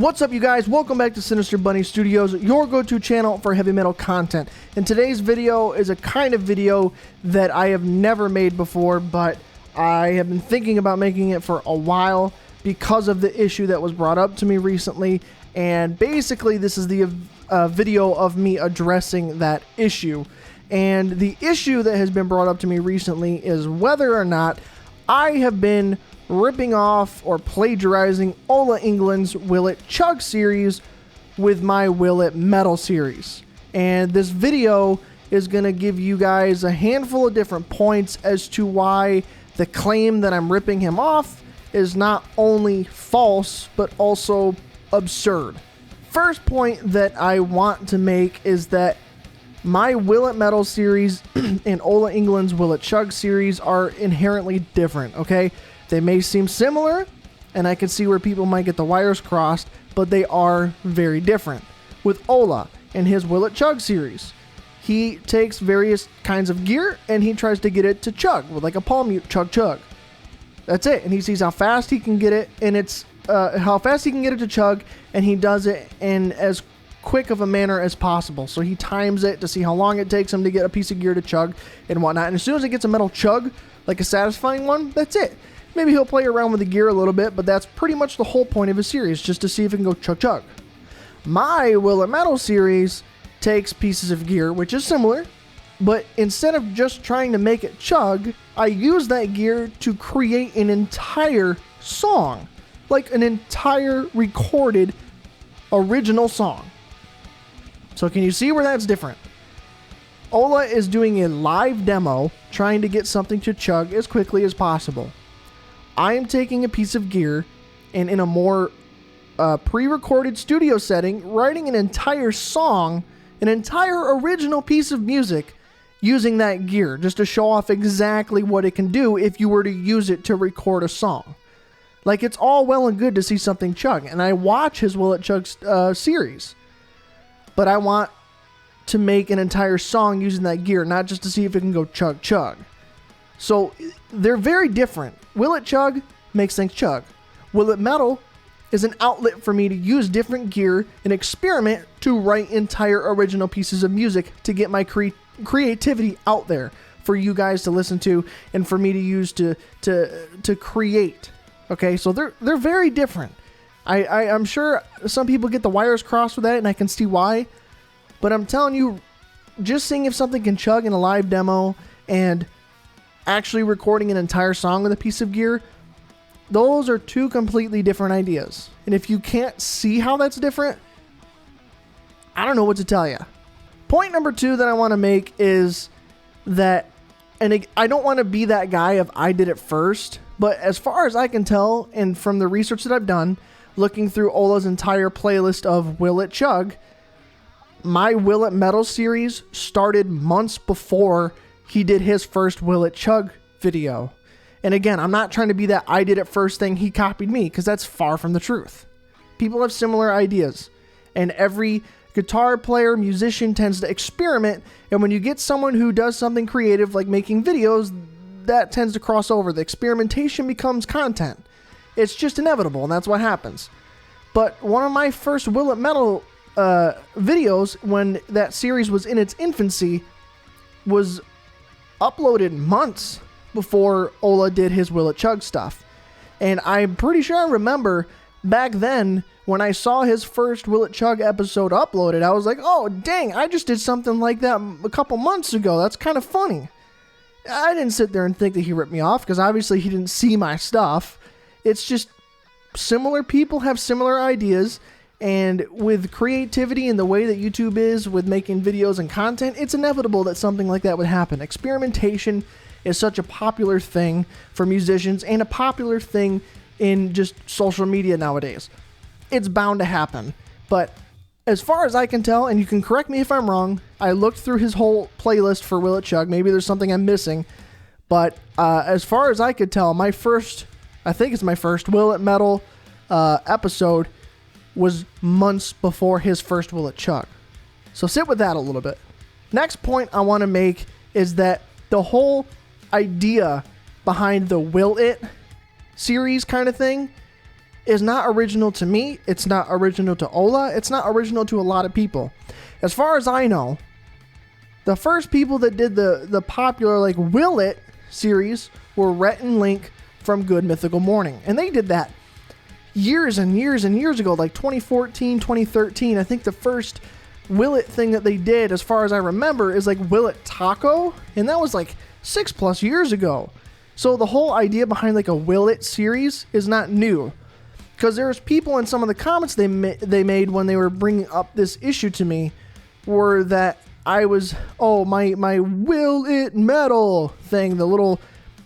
What's up, you guys? Welcome back to Sinister Bunny Studios, your go-to channel for heavy metal content. And today's video is a kind of video that I have never made before, but I have been thinking about making it for a while because of the issue that was brought up to me recently. And basically, this is the video of me addressing that issue. And the issue that has been brought up to me recently is whether or not I have been ripping off or plagiarizing Ola Englund's Will It Chug series with my Will It Metal series. And this video is going to give you guys a handful of different points as to why the claim that I'm ripping him off is not only false, but also absurd. First point that I want to make is that my Will It Metal series and Ola Englund's Will It Chug series are inherently different, okay? They may seem similar, and I can see where people might get the wires crossed, but they are very different. With Ola and his Will It Chug series, he takes various kinds of gear and he tries to get it to chug with like a palm mute chug. That's it. And he sees how fast he can get it, and it's how fast he can get it to chug, and he does it in as quick of a manner as possible. So he times it to see how long it takes him to get a piece of gear to chug and whatnot. And as soon as it gets a metal chug, like a satisfying one, that's it. Maybe he'll play around with the gear a little bit, but that's pretty much the whole point of his series, just to see if it can go chug. My Will It Metal series takes pieces of gear, which is similar, but instead of just trying to make it chug, I use that gear to create an entire song, like an entire recorded original song. So can you see where that's different? Ola is doing a live demo, trying to get something to chug as quickly as possible. I am taking a piece of gear and in a more pre-recorded studio setting, writing an entire song, an entire original piece of music using that gear, just to show off exactly what it can do if you were to use it to record a song. Like, it's all well and good to see something chug, and I watch his Will It Chug series, but I want to make an entire song using that gear, not just to see if it can go chug. So they're very different. Will It Chug makes things chug. Will It Metal is an outlet for me to use different gear and experiment to write entire original pieces of music to get my creativity out there for you guys to listen to and for me to use to create. Okay, so they're very different. I'm sure some people get the wires crossed with that, and I can see why. But I'm telling you, just seeing if something can chug in a live demo and actually recording an entire song with a piece of gear, those are two completely different ideas. And if you can't see how that's different, I don't know what to tell you. Point number 2 that I want to make is that, and I don't want to be that guy if I did it first, but as far as I can tell, and from the research that I've done, looking through Ola's entire playlist of Will It Chug, my Will It Metal series started months before he did his first Will It Chug video. And again, I'm not trying to be that I did it first thing, he copied me, because that's far from the truth. People have similar ideas, and every guitar player, musician tends to experiment, and when you get someone who does something creative like making videos, that tends to cross over. The experimentation becomes content. It's just inevitable, and that's what happens. But one of my first Will It Metal videos, when that series was in its infancy, was uploaded months before Ola did his Will It Chug stuff. And I'm pretty sure I remember back then when I saw his first Will It Chug episode uploaded, I was like, oh dang, I just did something like that a couple months ago. That's kind of funny. I didn't sit there and think that he ripped me off, because obviously he didn't see my stuff. It's just similar people have similar ideas, and with creativity and the way that YouTube is with making videos and content, it's inevitable that something like that would happen. Experimentation is such a popular thing for musicians and a popular thing in just social media nowadays. It's bound to happen. But as far as I can tell, and you can correct me if I'm wrong, I looked through his whole playlist for Will It Chug. Maybe there's something I'm missing. But as far as I could tell, I think it's my first Will It Metal episode was months before his first Will It Chug. So sit with that a little bit. Next point I want to make is that the whole idea behind the Will It series kind of thing is not original to me. It's not original to Ola. It's not original to a lot of people. As far as I know, the first people that did the popular like Will It series were Rhett and Link from Good Mythical Morning. And they did that years and years and years ago, like 2014, 2013. I think the first Will It thing that they did, as far as I remember, is like Will It Taco. And that was like 6+ years ago. So the whole idea behind like a Will It series is not new. Because there's people in some of the comments they made when they were bringing up this issue to me were that I was, my Will It Metal thing, the little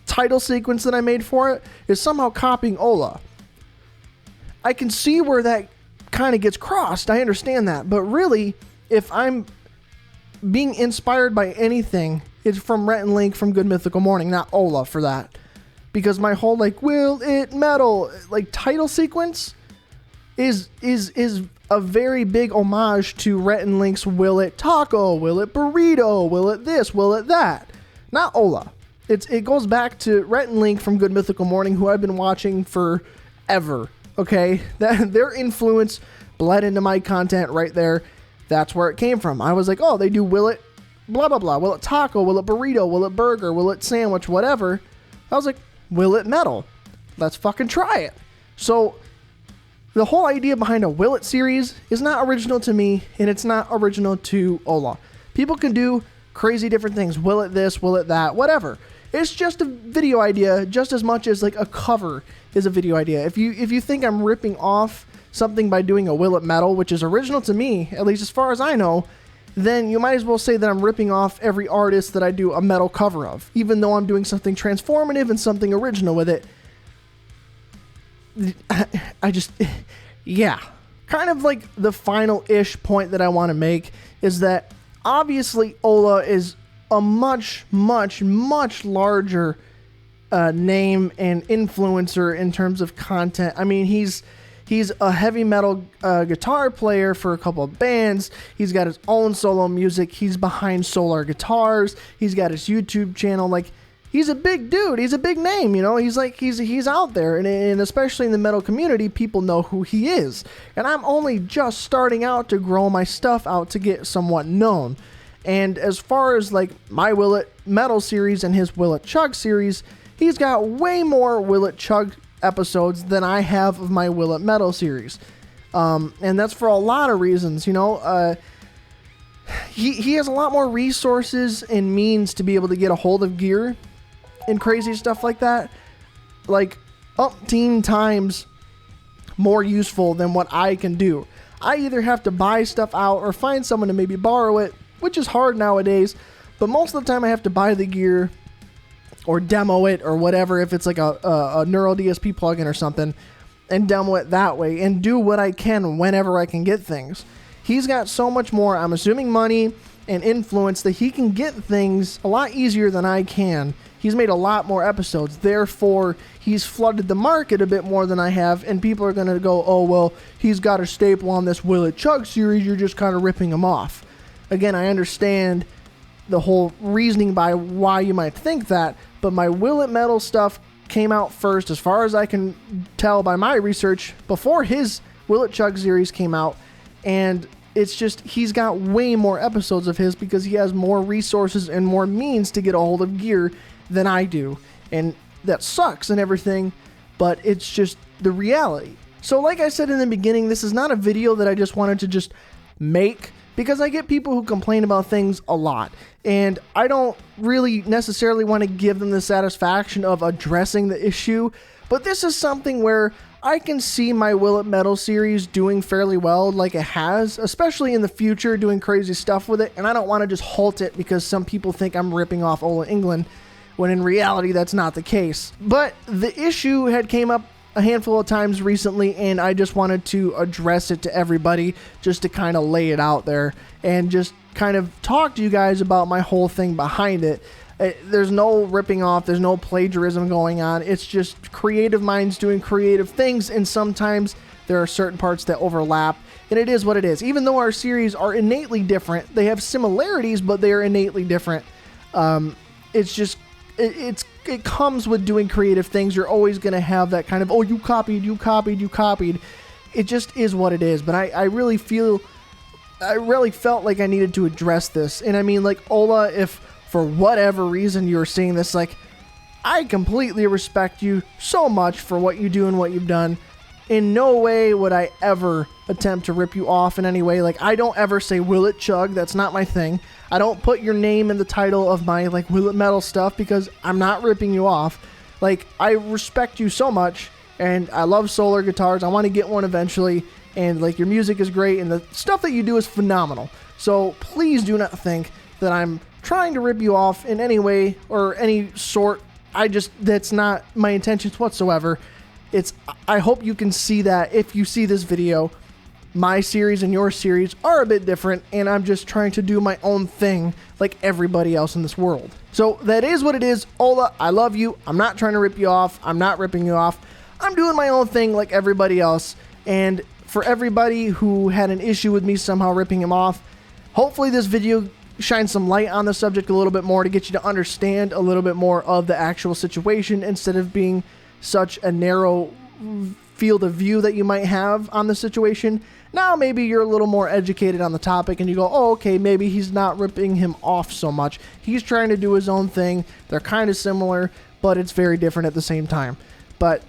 title sequence that I made for it, is somehow copying Ola. I can see where that kind of gets crossed. I understand that. But really, if I'm being inspired by anything, it's from Rhett and Link from Good Mythical Morning, not Ola for that. Because my whole like Will It Metal like title sequence is a very big homage to Rhett and Link's Will It Taco, Will It Burrito, Will It this, Will It that. Not Ola. It goes back to Rhett and Link from Good Mythical Morning, who I've been watching forever. Okay, their influence bled into my content right there. That's where it came from. I was like, oh, they do Will It blah blah blah, Will It Taco, Will It Burrito, Will It Burger, Will It Sandwich, whatever. I was like, Will It Metal? Let's fucking try it. So the whole idea behind a Will It series is not original to me, and it's not original to Ola. People can do crazy different things. Will It this, Will It that, whatever. It's just a video idea just as much as like a cover is a video idea. If you think I'm ripping off something by doing a Will It Metal, which is original to me, at least as far as I know, then you might as well say that I'm ripping off every artist that I do a metal cover of, even though I'm doing something transformative and something original with it. I just, yeah. Kind of like the final-ish point that I want to make is that obviously Ola is a much, much, much larger name and influencer in terms of content. I mean, he's a heavy metal guitar player for a couple of bands. He's got his own solo music. He's behind Solar Guitars. He's got his YouTube channel. Like, he's a big dude. He's a big name, you know. He's out there, and especially in the metal community, people know who he is. And I'm only just starting out to grow my stuff out to get somewhat known. And as far as like my Will It Metal series and his Will It Chug series, he's got way more Will It Chug episodes than I have of my Will It Metal series. And that's for a lot of reasons, you know. He has a lot more resources and means to be able to get a hold of gear and crazy stuff like that. Like, umpteen times more useful than what I can do. I either have to buy stuff out or find someone to maybe borrow it, which is hard nowadays, but most of the time I have to buy the gear or demo it or whatever, if it's like a Neural DSP plugin or something, and demo it that way and do what I can whenever I can get things. He's got so much more, I'm assuming, money and influence that he can get things a lot easier than I can. He's made a lot more episodes, therefore he's flooded the market a bit more than I have, and people are going to go, oh, well, he's got a staple on this Will It Chug series, you're just kind of ripping him off. Again, I understand the whole reasoning by why you might think that, but my Will It Metal stuff came out first, as far as I can tell by my research, before his Will It Chug series came out, and it's just, he's got way more episodes of his because he has more resources and more means to get a hold of gear than I do, and that sucks and everything, but it's just the reality. So like I said in the beginning, this is not a video that I just wanted to just make, because I get people who complain about things a lot, and I don't really necessarily want to give them the satisfaction of addressing the issue, but this is something where I can see my Will It Metal series doing fairly well like it has, especially in the future, doing crazy stuff with it, and I don't want to just halt it because some people think I'm ripping off Ola Englund, when in reality that's not the case. But the issue had came up a handful of times recently, and I just wanted to address it to everybody, just to kind of lay it out there and just kind of talk to you guys about my whole thing behind it. There's no ripping off, there's no plagiarism going on. It's just creative minds doing creative things, and sometimes there are certain parts that overlap, and it is what it is. Even though our series are innately different, they have similarities, but they are innately different. It's it comes with doing creative things. You're always going to have that kind of, oh, you copied. It just is what it is. But I really felt like I needed to address this. And I mean, like, Ola, if for whatever reason you're seeing this, like, I completely respect you so much for what you do and what you've done. In no way would I ever attempt to rip you off in any way. Like, I don't ever say, Will It Chug? That's not my thing. I don't put your name in the title of my, like, Will It Metal stuff because I'm not ripping you off. Like, I respect you so much, and I love solar guitars. I want to get one eventually, and, like, your music is great, and the stuff that you do is phenomenal. So please do not think that I'm trying to rip you off in any way or any sort. That's not my intentions whatsoever. I hope you can see that if you see this video. My series and your series are a bit different, and I'm just trying to do my own thing like everybody else in this world. So that is what it is. Ola, I love you. I'm not trying to rip you off. I'm not ripping you off. I'm doing my own thing like everybody else. And for everybody who had an issue with me somehow ripping him off, hopefully this video shines some light on the subject a little bit more to get you to understand a little bit more of the actual situation instead of being such a narrow field of view that you might have on the situation. Now maybe you're a little more educated on the topic and you go, oh, okay, maybe he's not ripping him off so much. He's trying to do his own thing. They're kind of similar, but it's very different at the same time. But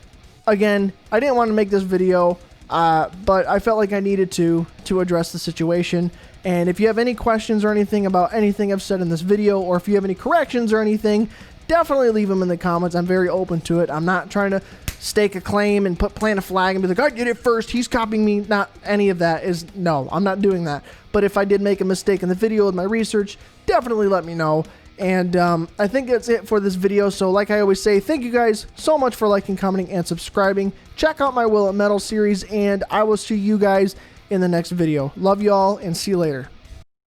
again, I didn't want to make this video, but I felt like I needed to address the situation. And if you have any questions or anything about anything I've said in this video, or if you have any corrections or anything, definitely leave them in the comments. I'm very open to it. I'm not trying to stake a claim and plant a flag and be like, I did it first, he's copying me. Not any of that is, no, I'm not doing that. But if I did make a mistake in the video with my research, definitely let me know. And I think that's it for this video. So like I always say, thank you guys so much for liking, commenting, and subscribing. Check out my Will It Metal series, and I will see you guys in the next video. Love y'all, and see you later.